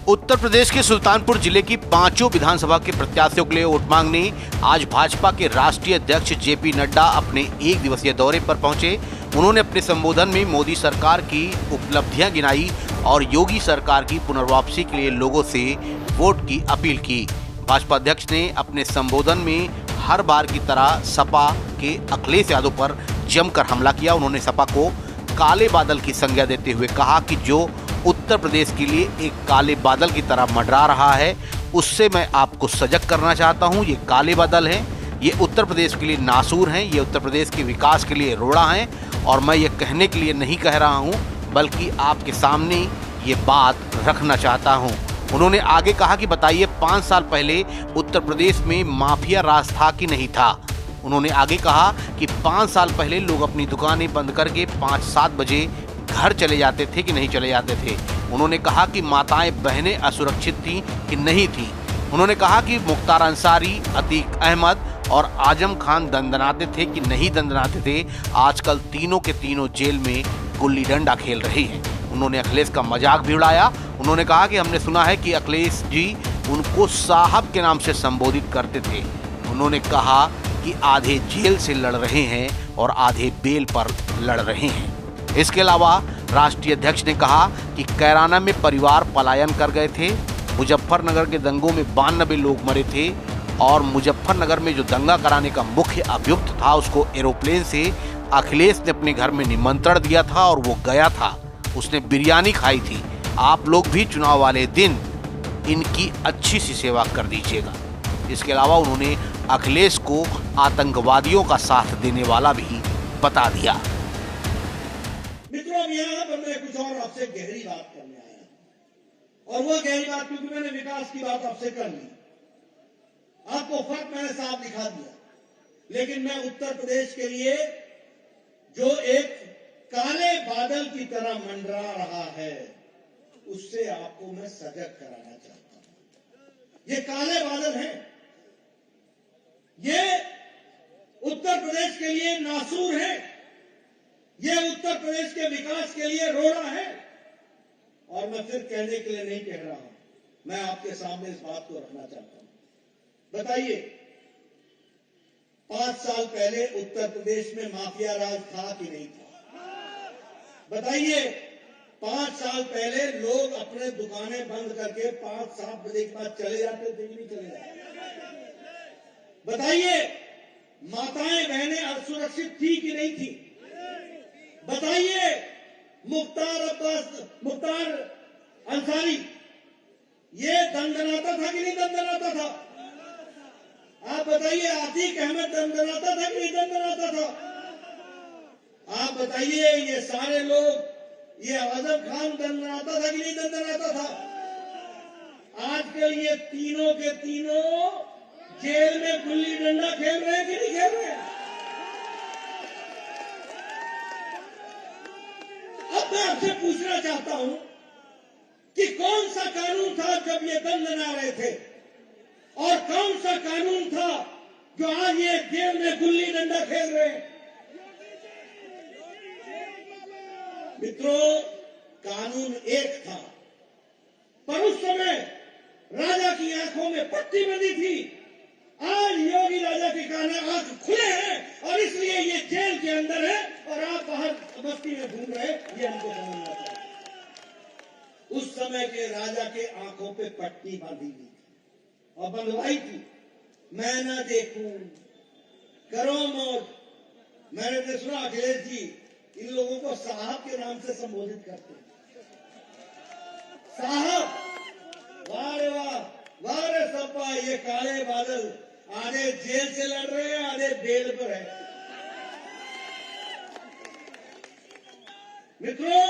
उत्तर प्रदेश के सुल्तानपुर जिले की पांचों विधानसभा के प्रत्याशियों के लिए वोट मांगने आज भाजपा के राष्ट्रीय अध्यक्ष जेपी नड्डा अपने एक दिवसीय दौरे पर पहुंचे। उन्होंने अपने संबोधन में मोदी सरकार की उपलब्धियां गिनाई और योगी सरकार की पुनर्वापसी के लिए लोगों से वोट की अपील की। भाजपा अध्यक्ष ने अपने संबोधन में हर बार की तरह सपा के अखिलेश यादव पर जमकर हमला किया। उन्होंने सपा को काले बादल की संज्ञा देते हुए कहा कि जो उत्तर प्रदेश के लिए एक काले बादल की तरह मंडरा रहा है, उससे मैं आपको सजग करना चाहता हूं। ये काले बादल हैं, ये उत्तर प्रदेश के लिए नासूर हैं, ये उत्तर प्रदेश के विकास के लिए रोड़ा हैं और मैं ये कहने के लिए नहीं कह रहा हूं, बल्कि आपके सामने ये बात रखना चाहता हूं। उन्होंने आगे कहा कि बताइए 5 साल पहले उत्तर प्रदेश में माफिया राज था कि नहीं था। उन्होंने आगे कहा कि 5 साल पहले लोग अपनी दुकानें बंद करके 5-7 बजे घर चले जाते थे कि नहीं चले जाते थे। उन्होंने कहा कि माताएं बहनें असुरक्षित थीं कि नहीं थीं। उन्होंने कहा कि मुख्तार अंसारी, अतीक अहमद और आजम खान दंदनाते थे कि नहीं दंदनाते थे। आजकल तीनों के तीनों जेल में गुल्ली डंडा खेल रहे हैं। उन्होंने अखिलेश का मजाक भी उड़ाया। उन्होंने कहा कि हमने सुना है कि अखिलेश जी उनको साहब के नाम से संबोधित करते थे। उन्होंने कहा कि आधे जेल से लड़ रहे हैं और आधे बेल पर लड़ रहे हैं। इसके अलावा राष्ट्रीय अध्यक्ष ने कहा कि कैराना में परिवार पलायन कर गए थे। मुजफ्फरनगर के दंगों में 92 लोग मरे थे और मुजफ्फरनगर में जो दंगा कराने का मुख्य अभियुक्त था, उसको एरोप्लेन से अखिलेश ने अपने घर में निमंत्रण दिया था और वो गया था। उसने बिरयानी खाई थी। आप लोग भी चुनाव वाले दिन इनकी अच्छी सी सेवा कर दीजिएगा। इसके अलावा उन्होंने अखिलेश को आतंकवादियों का साथ देने वाला भी बता दिया। मित्रों, यहाँ पर मैं कुछ और आपसे गहरी बात करने आया और वो गहरी बात, क्योंकि मैंने विकास की बात आपसे कर ली, आपको फर्क मैंने साफ दिखा दिया, लेकिन मैं उत्तर प्रदेश के लिए जो एक काले बादल की तरह मंडरा रहा है, उससे आपको मैं सजग कराना चाहता हूं। ये काले बादल हैं, ये उत्तर प्रदेश के लिए नासूर है, ये उत्तर प्रदेश के विकास के लिए रोड़ा है। और मैं फिर कहने के लिए नहीं कह रहा हूं, मैं आपके सामने इस बात को रखना चाहता हूं। बताइए 5 साल पहले उत्तर प्रदेश में माफिया राज था कि नहीं था? बताइए 5 साल पहले लोग अपने दुकानें बंद करके 5-7 बजे के बाद चले जाते थे कि नहीं चले जाते? बताइए माताएं बहनें असुरक्षित थी कि नहीं थी? बताइए मुख्तार अंसारी ये दंदनाता था कि नहीं दंदनाता था? आप बताइए आतीक अहमद दंदनाता था कि नहीं दंदनाता था? आप बताइए ये सारे लोग, ये आजम खान दंदनाता था कि नहीं दंदनाता था? आजकल ये तीनों के तीनों जेल में गुल्ली डंडा खेल रहे हैं कि नहीं खेल रहे हैं? अब मैं आपसे पूछना चाहता हूं कि कौन सा कानून था जब ये दंडना रहे थे और कौन सा कानून था जो आज ये जेल में गुल्ली डंडा खेल रहे हैं? मित्रों, कानून एक था, पर उस समय राजा की आंखों में पट्टी बंधी थी। आज योगी राजा के कान आंख खुले हैं और इसलिए ये जेल के अंदर है और आप बाहर बस्ती में घूम रहे, ये हमको समझना चाहिए। उस समय के राजा के आंखों पे पट्टी बांधी थी और बंधवाई थी, मैं ना देखूं करो मौत। मैंने तो सुना अखिलेश जी इन लोगों को साहब के नाम से संबोधित करते हैं। साहब, वाह रे वाह, वाह रे सपा, ये काले बादल आधे जेल से लड़ रहे हैं, आधे बेल पर है। मित्रों,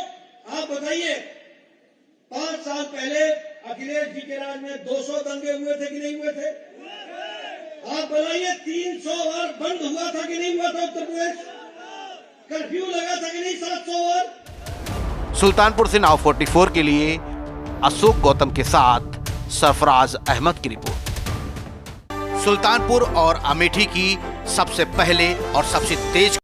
आप बताइए 5 साल पहले अखिलेश जी के राज में 200 दंगे हुए थे कि नहीं हुए थे? आप बताइए 300 बार बंद हुआ था कि नहीं हुआ था उत्तर प्रदेश? कर्फ्यू लगा था कि नहीं 700 बार? सुल्तानपुर से नाव 44 के लिए अशोक गौतम के साथ सरफराज अहमद की रिपोर्ट। सुल्तानपुर और अमेठी की सबसे पहले और सबसे तेज